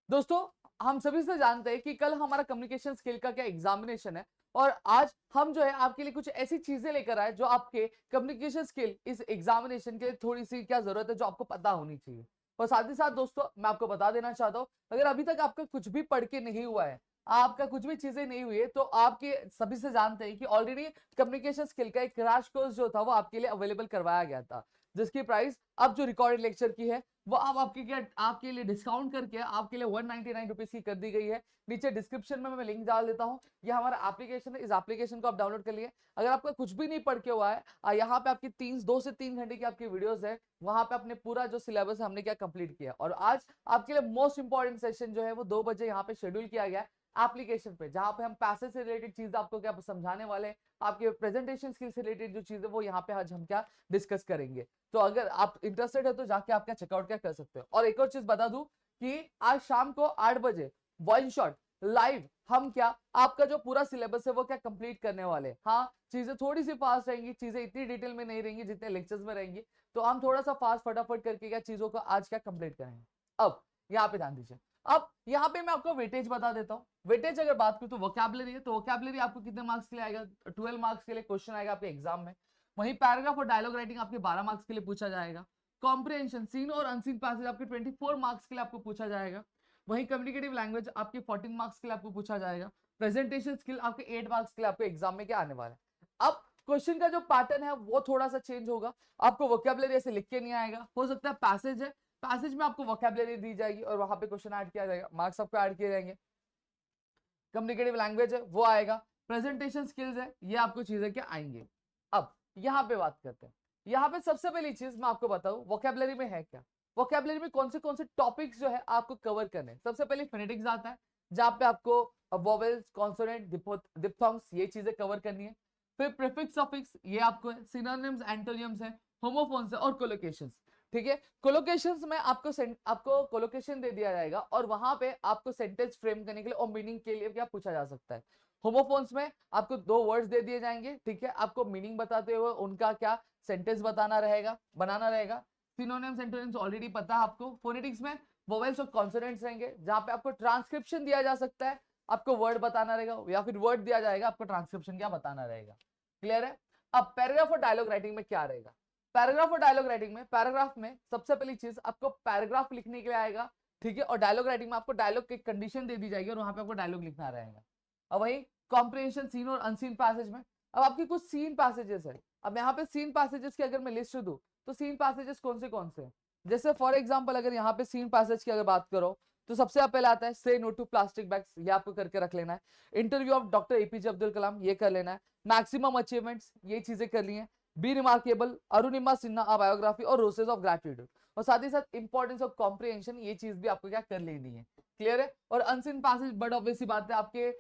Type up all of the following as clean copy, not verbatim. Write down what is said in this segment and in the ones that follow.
दोस्तों, हम सभी से जानते हैं कि कल हमारा कम्युनिकेशन स्किल का क्या एग्जामिनेशन है। और आज हम जो है आपके लिए कुछ ऐसी चीजें लेकर आए जो आपके कम्युनिकेशन स्किल इस एग्जामिनेशन के लिए थोड़ी सी क्या जरूरत है जो आपको पता होनी चाहिए। और साथ ही साथ दोस्तों मैं आपको बता देना चाहता हूँ, अगर अभी तक आपका कुछ भी पढ़ के नहीं हुआ है, आपका कुछ भी चीजें नहीं हुई है, तो आपके सभी से जानते हैं कि ऑलरेडी कम्युनिकेशन स्किल का एक क्रैश कोर्स जो था वो आपके लिए अवेलेबल करवाया गया था, जिसकी प्राइस अब जो रिकॉर्डेड लेक्चर की है वो अब आपके लिए डिस्काउंट करके आपके लिए 199 रुपीज की कर दी गई है। नीचे डिस्क्रिप्शन में मैं लिंक डाल देता हूँ। यह हमारा एप्लीकेशन है, इस एप्लीकेशन को आप डाउनलोड कर लिए। अगर आपका कुछ भी नहीं पढ़ के हुआ है, यहाँ पे आपकी 2 से 3 घंटे की आपकी वीडियोस है, वहां पे अपने पूरा जो सिलेबस है हमने क्या कंप्लीट किया। और आज आपके लिए मोस्ट इंपॉर्टेंट सेशन जो है वो 2 बजे यहाँ पे शेड्यूल किया गया है एप्लीकेशन पे, जहां पे हम पैसे से रिलेटेड चीज आपको क्या समझाने वाले हैं, आपके प्रेजेंटेशन स्किल से रिलेटेड जो चीज है वो यहाँ पे आज हम क्या डिस्कस करेंगे। तो अगर आप इंटरेस्टेड है तो जाके आप क्या चेकआउट क्या कर सकते हो। और एक और चीज बता दूं कि आज शाम को 8 बजे वन शॉट लाइव हम क्या आपका जो पूरा सिलेबस है वो क्या कंप्लीट करने वाले। हाँ, चीजें थोड़ी सी फास्ट रहेंगी, चीजें इतनी डिटेल में नहीं रहेंगी जितने लेक्चर्स में रहेंगी, तो हम थोड़ा सा फास्ट फटाफट करके क्या चीजों को आज क्या कंप्लीट करेंगे। अब यहाँ पे ध्यान दीजिए। अब यहाँ पे मैं आपको वेटेज बता देता हूँ। वेटेज अगर बात करूँ तो वोकैबुलरी है, तो वोकैबुलरी आपको कितने मार्क्स के लिए आएगा? 12 मार्क्स के लिए क्वेश्चन आएगा आपके एग्जाम में। वहीं पैराग्राफ और डायलॉग राइटिंग आपके 12 मार्क्स के लिए पूछा जाएगा। कॉम्प्रिहेंशन सीन और अनसीन पैसेज आपके 24 मार्क्स के लिए आपको पूछा जाएगा। वहीं कम्युनिकेटिव लैंग्वेज आपके 14 मार्क्स के लिए आपको पूछा जाएगा। प्रेजेंटेशन स्किल आपके 8 मार्क्स के लिए आपको एग्जाम में क्या आने वाला है। अब क्वेश्चन का जो पैटर्न है वो थोड़ा सा चेंज होगा। आपको वोकैबुलरी ऐसे लिख के नहीं आएगा, हो सकता है पैसेज है, पैसेज में आपको वोकैबुलरी दी जाएगी और वहां पे क्वेश्चन ऐड किया जाएगा, मार्क्स आपको ऐड किए जाएंगे। कम्युनिकेटिव लैंग्वेज है वो आएगा, प्रेजेंटेशन स्किल्स है, ये आपको चीजें क्या आएंगे। अब यहाँ पे बात करते हैं। यहाँ पे सबसे पहली चीज मैं आपको बताऊं वोकैबुलरी में है क्या। वोकैबुलरी में कौन से टॉपिक्स जो है आपको कवर करने हैं। सबसे पहले फोनेटिक्स आता है, जहां पे आपको वोवेल्स, कॉन्सोनेंट, डिप्थोंग्स ये चीजें कवर करनी है। फिर प्रीफिक्स, सफिक्स ये आपको है, सिनोनिम्स, एंटोनिम्स है, होमोफोन्स है और कोलोकेशंस। ठीक है, कोलोकेशंस में आपको कोलोकेशन दे दिया जाएगा और वहां पे आपको सेंटेंस फ्रेम करने के लिए और मीनिंग के लिए क्या पूछा जा सकता है। होमोफोन्स में आपको 2 वर्ड्स दे दिए जाएंगे, ठीक है, आपको मीनिंग बताते हुए उनका क्या सेंटेंस बनाना रहेगा। सिनोनिम्स, एंटोनिम्स ऑलरेडी पता है आपको। फोनेटिक्स में वोवेल्स और कॉन्सोनेंट्स रहेंगे, जहां पे आपको ट्रांसक्रिप्शन दिया जा सकता है, आपको वर्ड बताना रहेगा, या फिर वर्ड दिया जाएगा, आपको ट्रांसक्रिप्शन क्या बताना रहेगा। क्लियर है। अब पैराग्राफ और डायलॉग राइटिंग में क्या रहेगा। पैराग्राफ और डायलॉग राइटिंग में, पैराग्राफ में सबसे पहली चीज आपको पैराग्राफ लिखने के लिए आएगा, ठीक है, और डायलॉग राइटिंग में आपको डायलॉग की कंडीशन दे दी जाएगी और वहां पे आपको डायलॉग लिखना रहेगा। अब वही कॉम्प्रिहेंशन सीन और अनसीन पैसेज में, अब आपकी कुछ सीन पैसेजेस है। अब यहाँ पे सीन पैसेजेस की अगर मैं लिस्ट दूं तो सीन पैसेजेस कौन से हैं? जैसे फॉर एग्जाम्पल अगर यहाँ पे सीन पैसेज की अगर बात करो तो सबसे पहले आता है से नो टू प्लास्टिक बैग्स, ये आपको करके रख लेना है। Interview of doctor APJ Abdul Kalam, ये कर लेना है। मैक्सिमम अचीवमेंट्स, ये चीजें कर ली हैं। Be remarkable, Arunima Sinha biography और रोसेस ऑफ ग्रेटिट्यूड, और साथ ही साथ इंपॉर्टेंस ऑफ कॉम्प्रिहेंशन, ये चीज भी आपको क्या कर लेनी है। क्लियर है। और अनसीन पैसेज बट ऑब्वियसली बात है, आपके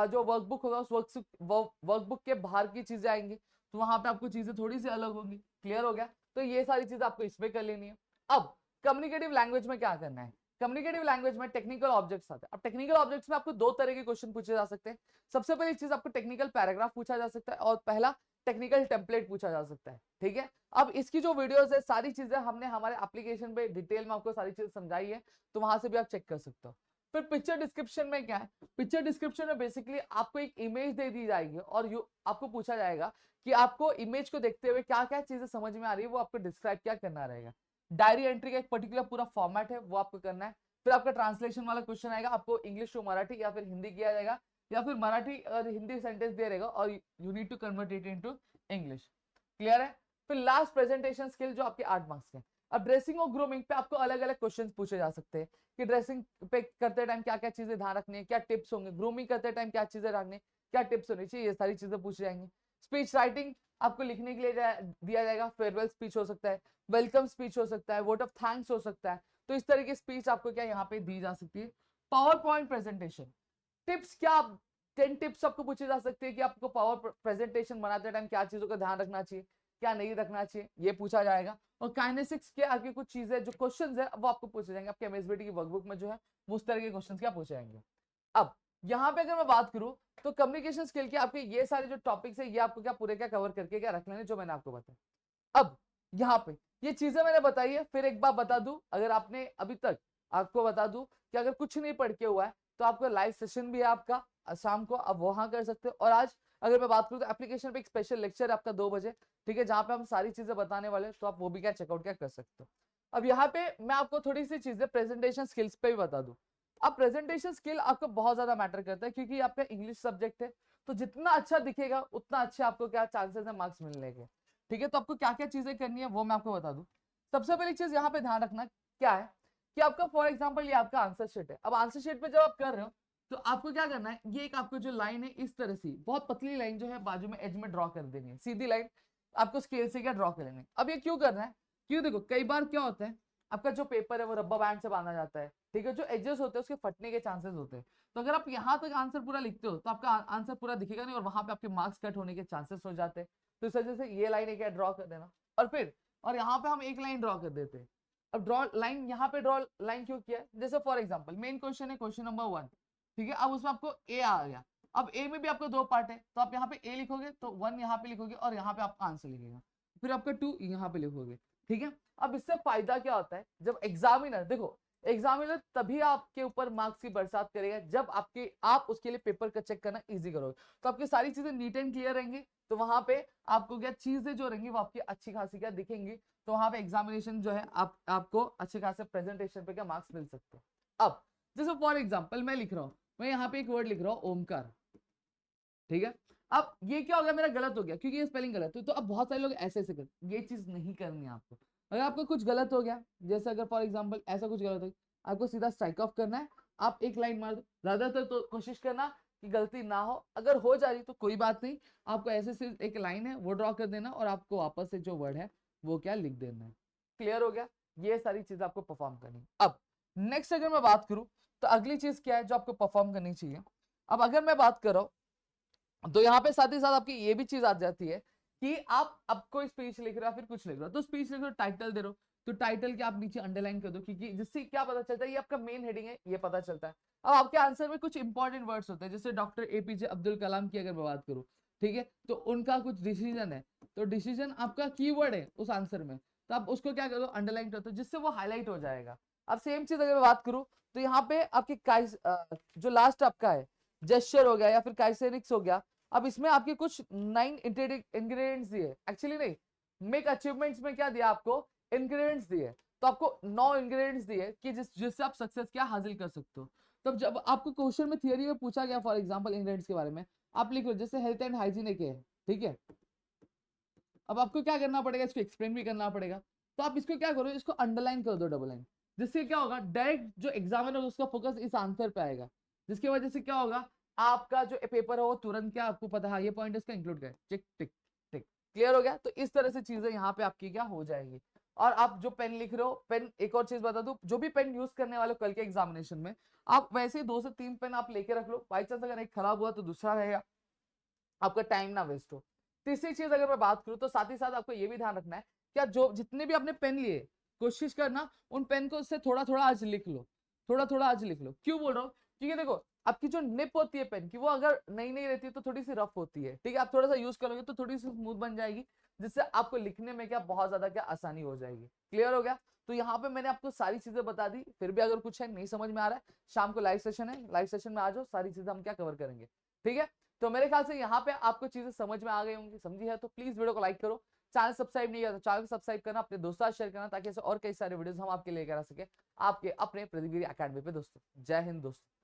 जो वर्कबुक होगा उस वर्कबुक के बाहर की चीजें आएंगी, तो वहां पे आपको चीजें थोड़ी सी अलग होंगी। क्लियर हो गया। तो ये सारी चीज आपको इसमें कर लेनी है। अब कम्युनिकेटिव लैंग्वेज में क्या करना है। कम्युनिकेटिव लैंग्वेज में टेक्निकल ऑब्जेक्ट्स आते हैं। अब टेक्निकल ऑब्जेक्ट्स में आपको 2 तरह के क्वेश्चन पूछे जा सकते हैं। सबसे पहली चीज आपको टेक्निकल पैराग्राफ पूछा जा सकता है और पहला टेक्निकल टेम्पलेट पूछा जा सकता है। ठीक है, अब इसकी जो वीडियोस है सारी चीजें हमने हमारे एप्लीकेशन पे डिटेल में आपको सारी चीजें समझाई है, तो वहां से भी आप चेक कर सकते हो। फिर पिक्चर डिस्क्रिप्शन में क्या है। पिक्चर डिस्क्रिप्शन में बेसिकली आपको एक इमेज दे दी जाएगी और आपको पूछा जाएगा कि आपको इमेज को देखते हुए क्या क्या चीजें समझ में आ रही है, वो आपको डिस्क्राइब क्या करना रहेगा। डायरी एंट्री का एक पर्टिकुलर पूरा फॉर्मेट है, वो आपको करना है। फिर आपका ट्रांसलेशन वाला क्वेश्चन आएगा, आपको इंग्लिश टू मराठी या फिर हिंदी किया जाएगा, या फिर मराठी और हिंदी सेंटेंस दे रहेगा और you need to convert it into English. Clear है। फिर लास्ट प्रेजेंटेशन स्किल जो आपके 8 मार्क्स के। अब ड्रेसिंग और ग्रूमिंग पे आपको अलग अलग क्वेश्चंस पूछे जा सकते हैं कि ड्रेसिंग पे करते टाइम क्या क्या चीजें ध्यान रखनी है, क्या टिप्स होंगे, ग्रूमिंग करते टाइम क्या चीजें रखनी, क्या टिप्स होनी चाहिए, ये सारी चीजें पूछी जाएंगी। स्पीच राइटिंग आपको लिखने के लिए दिया जाएगा, फेयरवेल स्पीच हो सकता है, वेलकम स्पीच हो सकता है, वोट ऑफ थैंक्स हो सकता है, तो इस तरह की स्पीच आपको क्या यहाँ पे दी जा सकती है। पावर पॉइंट प्रेजेंटेशन टिप्स, क्या 10 टिप्स आपको पूछे जा सकते हैं कि आपको पावर प्रेजेंटेशन बनाते टाइम क्या चीजों का ध्यान रखना चाहिए, क्या नहीं रखना चाहिए, ये पूछा जाएगा। और काइनेसिक्स के आगे कुछ चीजें जो क्वेश्चंस है वो आपको पूछे जाएंगे आपके एमएसबीटी की वर्कबुक में जो है, उस तरह के क्वेश्चंस क्या पूछे जाएंगे। अब यहाँ पे अगर मैं बात करूं तो कम्युनिकेशन स्किल के आपके ये सारे जो टॉपिक्स है ये आपको क्या पूरे क्या कवर करके क्या रख लेने जो मैंने आपको बताया। अब यहाँ पे ये चीजें मैंने बताई है, फिर एक बार बता दूं, अगर आपने अभी तक, आपको बता दूं कि अगर कुछ नहीं पढ़ के हुआ है तो आपका लाइव सेशन भी है आपका शाम को, आप वहां कर सकते हो। और आज अगर मैं बात करूँ तो एप्लीकेशन पे एक स्पेशल लेक्चर है आपका 2 बजे, ठीक है, जहां पे हम सारी चीजें बताने वाले हैं, तो आप वो भी क्या चेकआउट क्या कर सकते हो। अब यहाँ पे मैं आपको थोड़ी सी चीजें प्रेजेंटेशन स्किल्स पे भी बता दूं। अब प्रेजेंटेशन स्किल आपको बहुत ज्यादा मैटर करता है, क्योंकि आपका इंग्लिश सब्जेक्ट है, तो जितना अच्छा दिखेगा उतना अच्छे आपको क्या चांसेस है मार्क्स मिलने के, ठीक है। तो आपको क्या क्या चीजें करनी है वो मैं आपको बता दूं। सबसे पहली चीज यहाँ पे ध्यान रखना क्या है कि आपका फॉर एग्जाम्पल ये आपका आंसर शीट है। अब आंसर शीट पे जब आप कर रहे हो तो आपको क्या करना है, ये एक आपको जो लाइन है इस तरह से बहुत पतली लाइन जो है बाजू में एज में ड्रॉ कर देनी है, सीधी लाइन आपको स्केल से क्या ड्रॉ कर लेनी है। अब ये क्यों करना है, क्यों, देखो कई बार क्या होता है आपका जो पेपर है वो रब्बर बैंड से बांधा जाता है, ठीक है, जो एजेस होते हैं उसके फटने के चांसेस होते हैं। तो अगर आप यहाँ तक आंसर पूरा लिखते हो तो आपका आंसर पूरा दिखेगा नहीं और वहां पे आपके मार्क्स कट होने के चांसेस हो जाते हैं। तो इस वजह से ये लाइन एक ड्रॉ कर देना, और फिर और यहाँ पे हम एक लाइन ड्रॉ कर देते हैं। अब ड्रॉ लाइन यहाँ पे ड्रॉ लाइन क्यों किया है, जैसे फॉर एग्जाम्पल मेन क्वेश्चन है क्वेश्चन नंबर 1, ठीक है, अब उसमें आपको ए आ गया। अब ए में भी आपको 2 पार्ट है, तो आप यहाँ पे ए लिखोगे तो 1 यहाँ पे लिखोगे और यहाँ पे आपका आंसर लिखेगा, फिर आपका 2 यहाँ पे लिखोगे, ठीक है। अब इससे फायदा क्या होता है, जब एग्जामिनर, देखो एग्जामिनर तभी आपके ऊपर मार्क्स की बरसात करेगा जब आप उसके लिए पेपर का चेक करना इजी करोगे, तो आपकी सारी चीजें नीट एंड क्लियर रहेंगी, तो वहां पे आपको क्या चीजें जो रहेंगी वो आपकी अच्छी खासी क्या दिखेंगी, तो वहां पे एग्जामिनेशन जो है आपको अच्छे खासे प्रेजेंटेशन पे क्या मार्क्स मिल सकते हैं। अब जैसे फॉर एग्जाम्पल मैं लिख रहा हूँ, मैं यहाँ पे एक वर्ड लिख रहा हूँ ओमकार, ठीक है। अब ये क्या हो गया, मेरा गलत हो गया क्योंकि ये स्पेलिंग गलत है, तो अब बहुत सारे लोग ऐसे ऐसे करते, ये चीज नहीं करनी है आपको। अगर आपको कुछ गलत हो गया, जैसे अगर फॉर एग्जांपल ऐसा कुछ गलत हो गया, आपको सीधा स्ट्राइक ऑफ करना है, आप एक लाइन मार दो, ज्यादातर तो कोशिश करना कि गलती ना हो, अगर हो जा रही तो कोई बात नहीं, आपको ऐसे सिर्फ एक लाइन है वो ड्रॉ कर देना और आपको वापस से जो वर्ड है वो क्या लिख देना है। क्लियर हो गया, ये सारी चीज आपको परफॉर्म करनी है। अब नेक्स्ट अगर मैं बात करूं तो अगली चीज क्या है जो आपको परफॉर्म करनी चाहिए। अब अगर मैं बात कर रहा हूं तो यहाँ पे साथ ही साथ आपकी ये भी चीज आ जाती है कि आप अब कोई स्पीच लिख रहे हो फिर कुछ लिख रहे हो, तो स्पीच लिख रहे हो टाइटल दे रहे हो, तो टाइटल के आप नीचे अंडरलाइन कर दो, क्योंकि जिससे क्या पता चलता है ये आपका मेन हेडिंग है, ये पता चलता है। अब आपके आंसर में कुछ इंपॉर्टेंट वर्ड्स होते हैं, जैसे डॉक्टर एपीजे अब्दुल कलाम की अगर मैं बात करूँ, ठीक है, तो उनका कुछ डिसीजन है, तो डिसीजन आपका कीवर्ड है उस आंसर में, तो आप उसको क्या करो अंडरलाइन कर दो, जिससे वो हाईलाइट हो जाएगा। अब सेम चीज अगर मैं बात करूँ तो यहाँ पे आपके जो लास्ट आपका है जेस्चर हो गया या फिर काइसेनिक्स हो गया, अब इसमें आपके कुछ 9 इंग्रेडिएंट्स दिए, एक्चुअली नहीं, मेक अचीवमेंट्स में क्या दिया आपको, इंग्रेडिएंट्स दिए, तो आपको 9 इंग्रेडिएंट्स दिए कि जिससे आप सक्सेस क्या हासिल कर सकते हो। तब जब आपको क्वेश्चन में थियरी में पूछा गया फॉर एग्जांपल इंग्रेडिएंट्स के बारे में, आप लिख लो जैसे हेल्थ एंड हाइजीन एक है, ठीक है, अब आपको क्या करना पड़ेगा, इसको एक्सप्लेन भी करना पड़ेगा, तो आप इसको क्या करो, इसको अंडरलाइन कर दो डबल लाइन, जिससे क्या होगा डायरेक्ट जो एग्जामिनर उसका फोकस इस आंसर पे आएगा, जिसकी वजह से क्या होगा आपका जो पेपर है वो तुरंत क्या आपको पता है ये पॉइंट इसका इंक्लूड कर टिक टिक टिक, क्लियर हो गया। तो इस तरह से चीजें यहाँ पे आपकी क्या हो जाएगी। और आप जो पेन लिख रहे हो, पेन एक और चीज बता दूं, जो भी पेन यूज करने वाले कल के एग्जामिनेशन में आप वैसे 2 से 3 पेन आप लेके रख लो, बाई चांस अगर एक खराब हुआ तो दूसरा रहेगा, आपका टाइम ना वेस्ट हो। तीसरी चीज अगर मैं बात करूं तो साथ ही साथ आपको ये भी ध्यान रखना है क्या जो जितने भी आपने पेन लिए कोशिश करना उन पेन को उससे थोड़ा थोड़ा आज लिख लो, थोड़ा थोड़ा आज लिख लो। क्यों बोल रहा हूँ, क्योंकि देखो आपकी जो निप होती है पेन की वो अगर नई नई रहती है तो थोड़ी सी रफ होती है, ठीक है, आप थोड़ा सा यूज करोगे तो थोड़ी सी स्मूथ बन जाएगी, जिससे आपको लिखने में क्या बहुत ज्यादा क्या आसानी हो जाएगी। क्लियर हो गया। तो यहाँ पे मैंने आपको सारी चीजें बता दी, फिर भी अगर कुछ है नहीं समझ में आ रहा है, शाम को लाइव सेशन है, लाइव सेशन में आ जाओ, सारी चीजें हम क्या कवर करेंगे, ठीक है। तो मेरे ख्याल से यहाँ पे आपको चीजें समझ में आ गई होंगी, समझी है तो प्लीज वीडियो को लाइक करो, चैनल सब्सक्राइब नहीं किया तो चैनल को सब्सक्राइब करना, अपने दोस्तों शेयर करना, ताकि ऐसे और कई सारे वीडियोस हम आपके लेकर आ सके आपके अपने प्रतिगिरी एकेडमी पे। दोस्तों जय हिंद दोस्तों।